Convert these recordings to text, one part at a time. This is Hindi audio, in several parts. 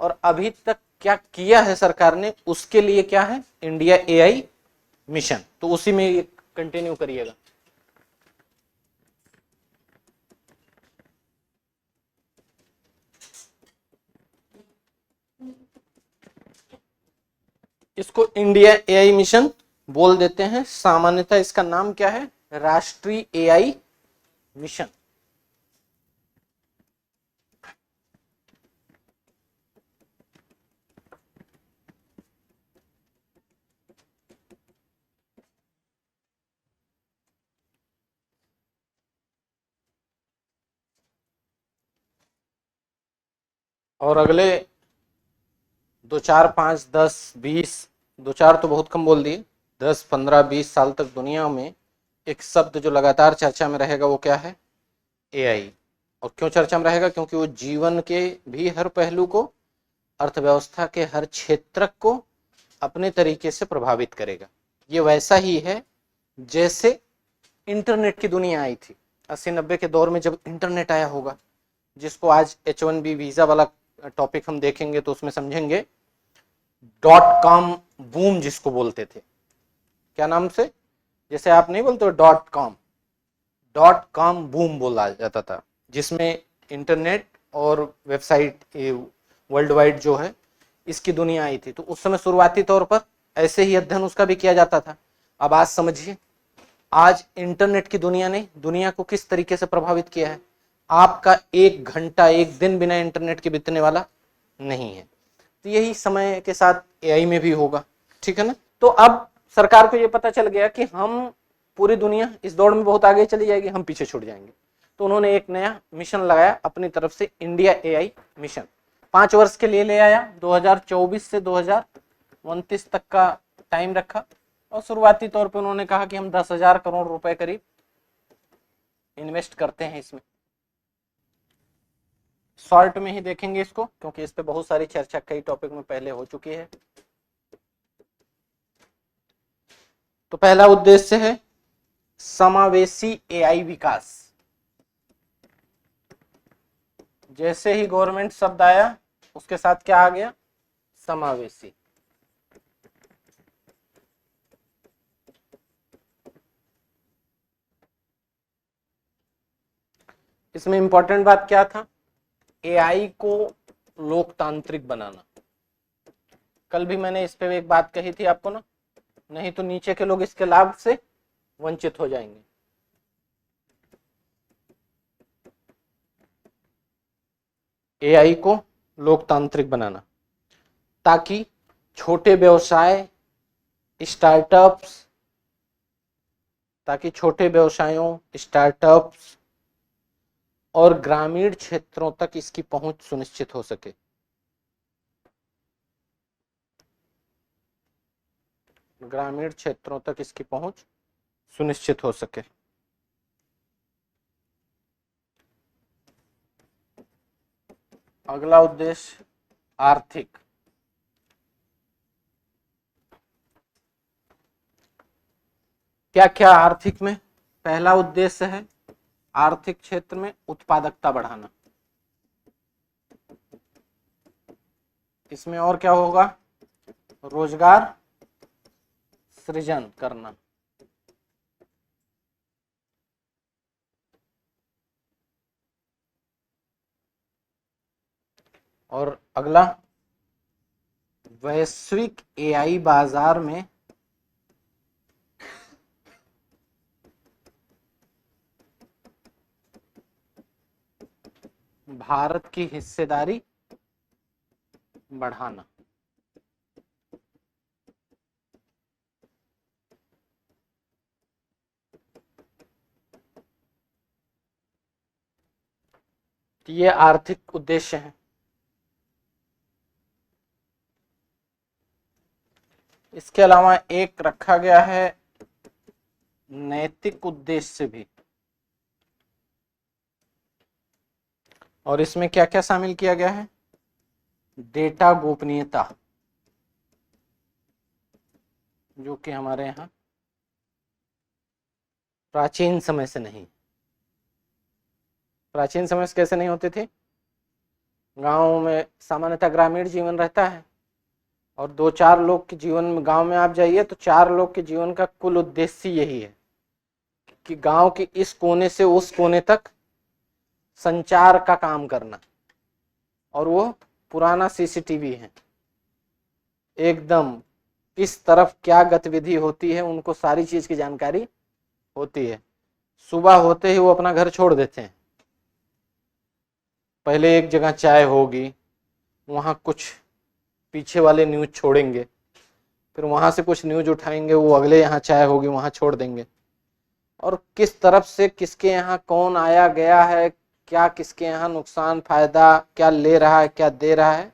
और अभी तक क्या किया है सरकार ने, उसके लिए क्या है, इंडिया एआई मिशन। तो उसी में ये कंटिन्यू करिएगा। इसको इंडिया एआई मिशन बोल देते हैं, सामान्यतः इसका नाम क्या है, राष्ट्रीय एआई मिशन। और अगले 2 4 5 10 20, 2 4 तो बहुत कम बोल दिए, 10 15 20 साल तक दुनिया में एक शब्द जो लगातार चर्चा में रहेगा वो क्या है, एआई। और क्यों चर्चा में रहेगा, क्योंकि वो जीवन के भी हर पहलू को, अर्थव्यवस्था के हर क्षेत्र को अपने तरीके से प्रभावित करेगा। ये वैसा ही है जैसे इंटरनेट की दुनिया आई थी 80 90 के दौर में, जब इंटरनेट आया होगा, जिसको आज H1B वीजा वाला टॉपिक हम देखेंगे तो उसमें समझेंगे। .com बूम जिसको बोलते थे, क्या नाम से, जैसे आप नहीं बोलते .com बूम बोला जाता था, जिसमें इंटरनेट और वेबसाइट वर्ल्ड वाइड जो है इसकी दुनिया आई थी। तो उस समय शुरुआती तौर पर ऐसे ही अध्ययन उसका भी किया जाता था। अब आज समझिए, आज इंटरनेट की दुनिया ने दुनिया को किस तरीके से प्रभावित किया है। आपका 1 घंटा 1 दिन बिना इंटरनेट के बीतने वाला नहीं है। तो यही समय के साथ एआई में भी होगा, ठीक है ना। तो अब सरकार को यह पता चल गया कि हम पूरी दुनिया इस दौड़ में बहुत आगे चली जाएगी, हम पीछे छूट जाएंगे। तो उन्होंने एक नया मिशन लगाया अपनी तरफ से, इंडिया एआई मिशन। 5 वर्ष के लिए ले आया, 2024 से 2029 तक का टाइम रखा। और शुरुआती तौर पे उन्होंने कहा कि हम 10,000 करोड़ रुपए करीब इन्वेस्ट करते हैं इसमें। शॉर्ट में ही देखेंगे इसको, क्योंकि इस पे बहुत सारी चर्चा कई टॉपिक में पहले हो चुकी है। तो पहला उद्देश्य है समावेशी एआई विकास। जैसे ही गवर्नमेंट शब्द आया उसके साथ क्या आ गया, समावेशी। इसमें इंपॉर्टेंट बात क्या था, एआई को लोकतांत्रिक बनाना। कल भी मैंने इस पे एक बात कही थी आपको ना, नहीं तो नीचे के लोग इसके लाभ से वंचित हो जाएंगे। एआई को लोकतांत्रिक बनाना ताकि छोटे व्यवसाय, स्टार्टअप्स, ताकि छोटे व्यवसायों, स्टार्टअप्स और ग्रामीण क्षेत्रों तक इसकी पहुंच सुनिश्चित हो सके। ग्रामीण क्षेत्रों तक इसकी पहुंच सुनिश्चित हो सके। अगला उद्देश्य आर्थिक। क्या क्या आर्थिक में, पहला उद्देश्य है आर्थिक क्षेत्र में उत्पादकता बढ़ाना। इसमें और क्या होगा, रोजगार सृजन करना। और अगला वैश्विक एआई बाजार में भारत की हिस्सेदारी बढ़ाना। ये आर्थिक उद्देश्य है। इसके अलावा एक रखा गया है नैतिक उद्देश्य भी। और इसमें क्या क्या शामिल किया गया है, डेटा गोपनीयता, जो कि हमारे यहाँ प्राचीन समय से नहीं, प्राचीन समय से कैसे नहीं होते थे, गांव में सामान्यतः ग्रामीण जीवन रहता है और 2-4 लोग के जीवन में, गांव में आप जाइए तो 4 लोग के जीवन का कुल उद्देश्य यही है कि गांव के इस कोने से उस कोने तक संचार का काम करना। और वो पुराना सीसीटीवी है, एकदम किस तरफ क्या गतिविधि होती है उनको सारी चीज की जानकारी होती है। सुबह होते ही वो अपना घर छोड़ देते हैं, पहले एक जगह चाय होगी, वहां कुछ पीछे वाले न्यूज छोड़ेंगे, फिर वहां से कुछ न्यूज उठाएंगे, वो अगले यहाँ चाय होगी वहां छोड़ देंगे। और किस तरफ से किसके यहाँ कौन आया गया है, क्या किसके यहाँ नुकसान फायदा क्या ले रहा है क्या दे रहा है,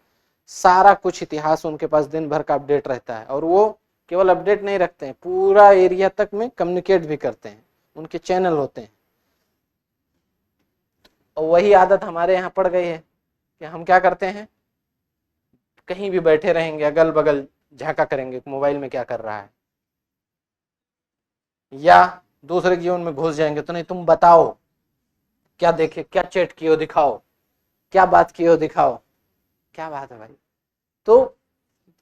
सारा कुछ इतिहास उनके पास दिन भर का अपडेट रहता है। और वो केवल अपडेट नहीं रखते हैं, पूरा एरिया तक में कम्युनिकेट भी करते हैं, उनके चैनल होते हैं। और वही आदत हमारे यहाँ पड़ गई है कि हम क्या करते हैं, कहीं भी बैठे रहेंगे अगल बगल झांका करेंगे मोबाइल में क्या कर रहा है, या दूसरे के जीवन में घुस जाएंगे तो नहीं तुम बताओ क्या देखे, क्या चैट किए हो दिखाओ, क्या बात किए हो दिखाओ, क्या बात है भाई। तो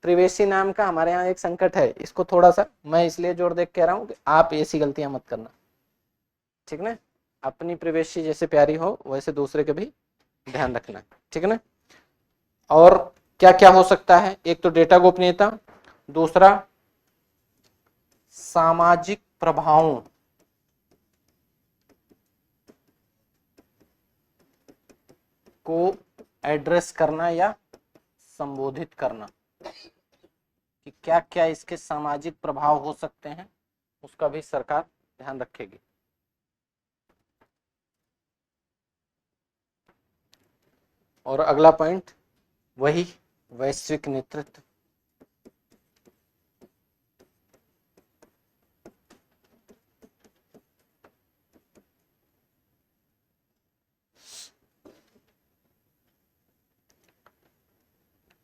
प्रिवेसी नाम का हमारे यहाँ एक संकट है, इसको थोड़ा सा मैं इसलिए जोर देख कह रहा हूँ कि आप ऐसी गलतियां मत करना, ठीक ना। अपनी प्रिवेसी जैसे प्यारी हो वैसे दूसरे के भी ध्यान रखना, ठीक है ना। और क्या क्या हो सकता है, एक तो डेटा गोपनीयता, दूसरा सामाजिक प्रभावों को एड्रेस करना या संबोधित करना, कि क्या क्या इसके सामाजिक प्रभाव हो सकते हैं, उसका भी सरकार ध्यान रखेगी। और अगला पॉइंट वही वैश्विक नेतृत्व।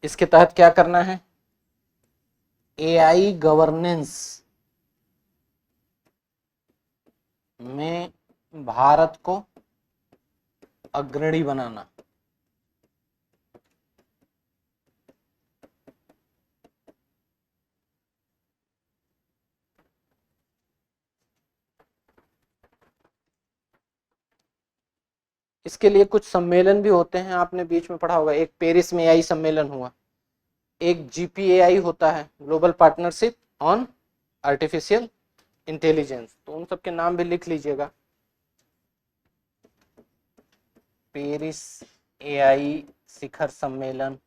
इसके तहत क्या करना है, एआई गवर्नेंस में भारत को अग्रणी बनाना। इसके लिए कुछ सम्मेलन भी होते हैं, आपने बीच में पढ़ा होगा, एक पेरिस में एआई सम्मेलन हुआ, एक जीपीएआई होता है, global partnership on artificial intelligence, तो उन सबके नाम भी लिख लीजिएगा। पेरिस एआई शिखर सम्मेलन,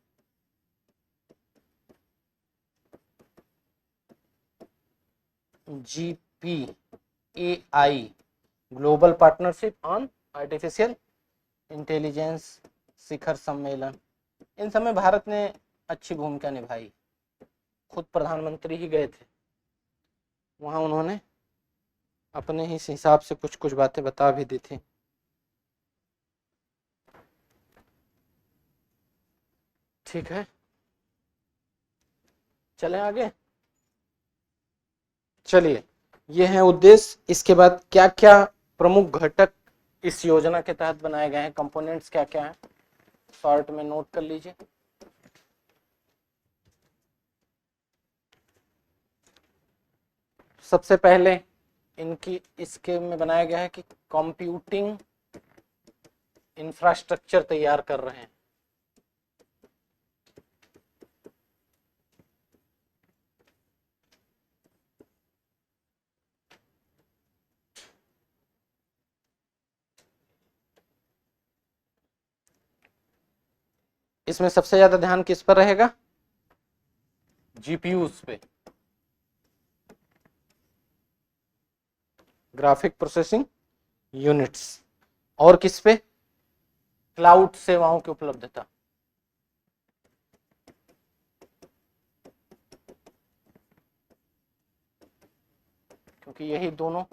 GPAI global partnership on artificial intelligence शिखर सम्मेलन। इन सब में भारत ने अच्छी भूमिका निभाई, खुद प्रधानमंत्री ही गए थे वहां, उन्होंने अपने ही हिसाब से कुछ कुछ बातें बता भी दी थी। ठीक है, चलें आगे। चलिए, ये है उद्देश्य। इसके बाद क्या क्या प्रमुख घटक इस योजना के तहत बनाए गए हैं, कंपोनेंट्स क्या क्या है, शॉर्ट में नोट कर लीजिए। सबसे पहले इनकी इसके में बनाया गया है कि कंप्यूटिंग इंफ्रास्ट्रक्चर तैयार कर रहे हैं। इसमें सबसे ज्यादा ध्यान किस पर रहेगा, जीपीयूज पे, ग्राफिक प्रोसेसिंग यूनिट्स, और किस पे, क्लाउड सेवाओं की उपलब्धता। क्योंकि यही दोनों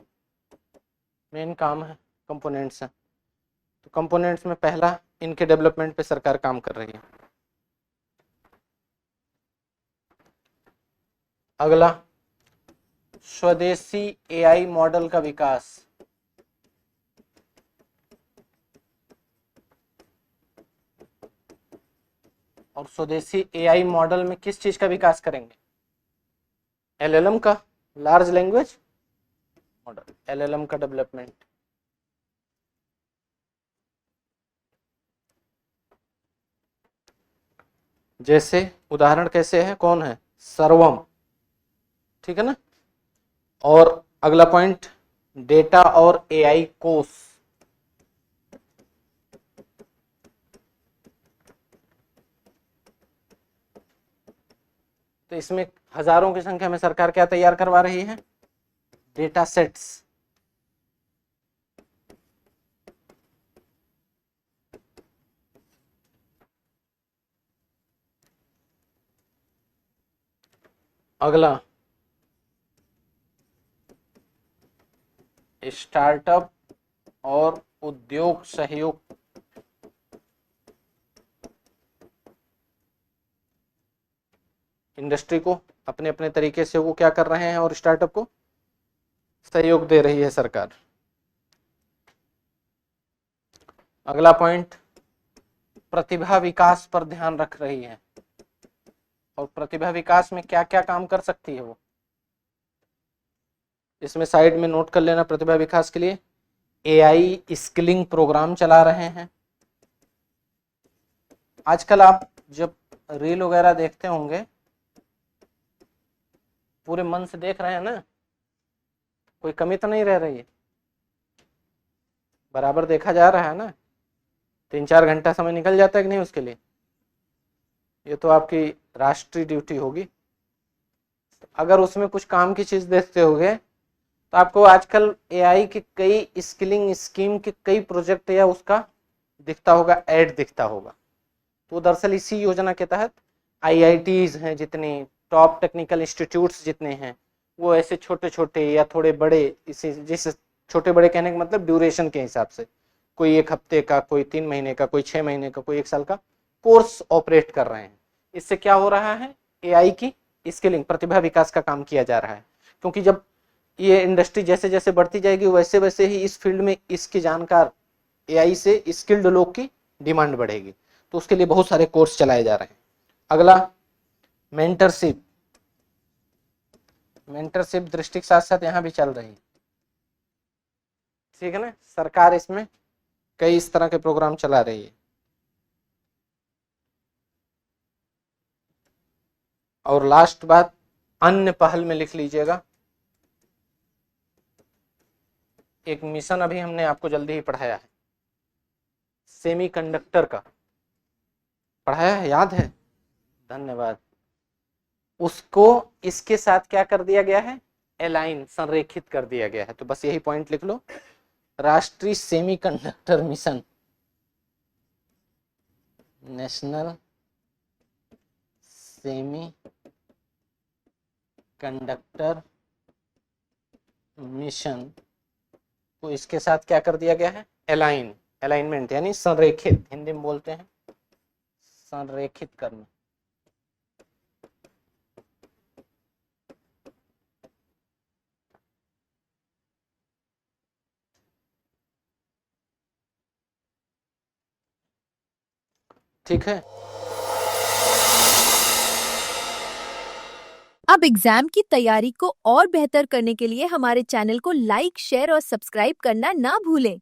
मेन काम है, कंपोनेंट्स हैं। तो कंपोनेंट्स में पहला इनके डेवलपमेंट पे सरकार काम कर रही है। अगला स्वदेशी एआई मॉडल का विकास। और स्वदेशी एआई मॉडल में किस चीज का विकास करेंगे? एलएलएम का, लार्ज लैंग्वेज मॉडल, एलएलएम का डेवलपमेंट। जैसे उदाहरण कैसे है, कौन है? सर्वम, ठीक है ना। और अगला पॉइंट, डेटा और एआई कोर्स। तो इसमें हजारों की संख्या में सरकार क्या तैयार करवा रही है? Data sets. अगला, स्टार्टअप और उद्योग सहयोग। इंडस्ट्री को अपने अपने तरीके से वो क्या कर रहे हैं और स्टार्टअप को सहयोग दे रही है सरकार। अगला पॉइंट, प्रतिभा विकास पर ध्यान रख रही है। और प्रतिभा विकास में क्या क्या काम कर सकती है वो, इसमें साइड में नोट कर लेना। प्रतिभा विकास के लिए एआई स्किलिंग प्रोग्राम चला रहे हैं। आजकल आप जब रील वगैरह देखते होंगे, पूरे मन से देख रहे हैं ना, कोई कमी तो नहीं रह रही है, बराबर देखा जा रहा है ना। 3-4 घंटा समय निकल जाता है कि नहीं उसके लिए? ये तो आपकी राष्ट्रीय ड्यूटी होगी। अगर उसमें कुछ काम की चीज देखते होगे तो आपको आजकल एआई की कई स्किलिंग स्कीम के कई प्रोजेक्ट या उसका दिखता होगा, ऐड दिखता होगा। तो दरअसल इसी योजना के तहत आईआईटीज हैं जितनी, टॉप टेक्निकल इंस्टीट्यूट्स जितने हैं, वो ऐसे छोटे छोटे या थोड़े बड़े, इसी जिस छोटे बड़े कहने का मतलब ड्यूरेशन के हिसाब से, कोई 1 हफ्ते का, कोई 3 महीने का, कोई 6 महीने का, कोई 1 साल का कोर्स ऑपरेट कर रहे हैं। इससे क्या हो रहा है? एआई की स्किलिंग, प्रतिभा विकास का काम किया जा रहा है। क्योंकि जब ये इंडस्ट्री जैसे जैसे बढ़ती जाएगी वैसे वैसे ही इस फील्ड में इसके जानकार एआई से स्किल्ड लोग की डिमांड बढ़ेगी। तो उसके लिए बहुत सारे कोर्स चलाए जा रहे हैं। अगला, मेंटरशिप। मेंटरशिप दृष्टि के साथ साथ यहाँ भी चल रही है, ठीक है ना। सरकार इसमें कई इस तरह के प्रोग्राम चला रही है। और लास्ट बात, अन्य पहल में लिख लीजिएगा, एक मिशन अभी हमने आपको जल्दी ही पढ़ाया है, सेमीकंडक्टर का पढ़ाया है, याद है? धन्यवाद। उसको इसके साथ क्या कर दिया गया है? अलाइन, संरेखित कर दिया गया है। तो बस यही पॉइंट लिख लो, राष्ट्रीय semiconductor mission, national semi conductor mission को इसके साथ क्या कर दिया गया है? अलाइन, अलाइनमेंट यानी संरेखित, हिंदी में बोलते हैं संरेखित करना। ठीक है। अब एग्जाम की तैयारी को और बेहतर करने के लिए हमारे चैनल को लाइक, शेयर और सब्सक्राइब करना ना भूलें।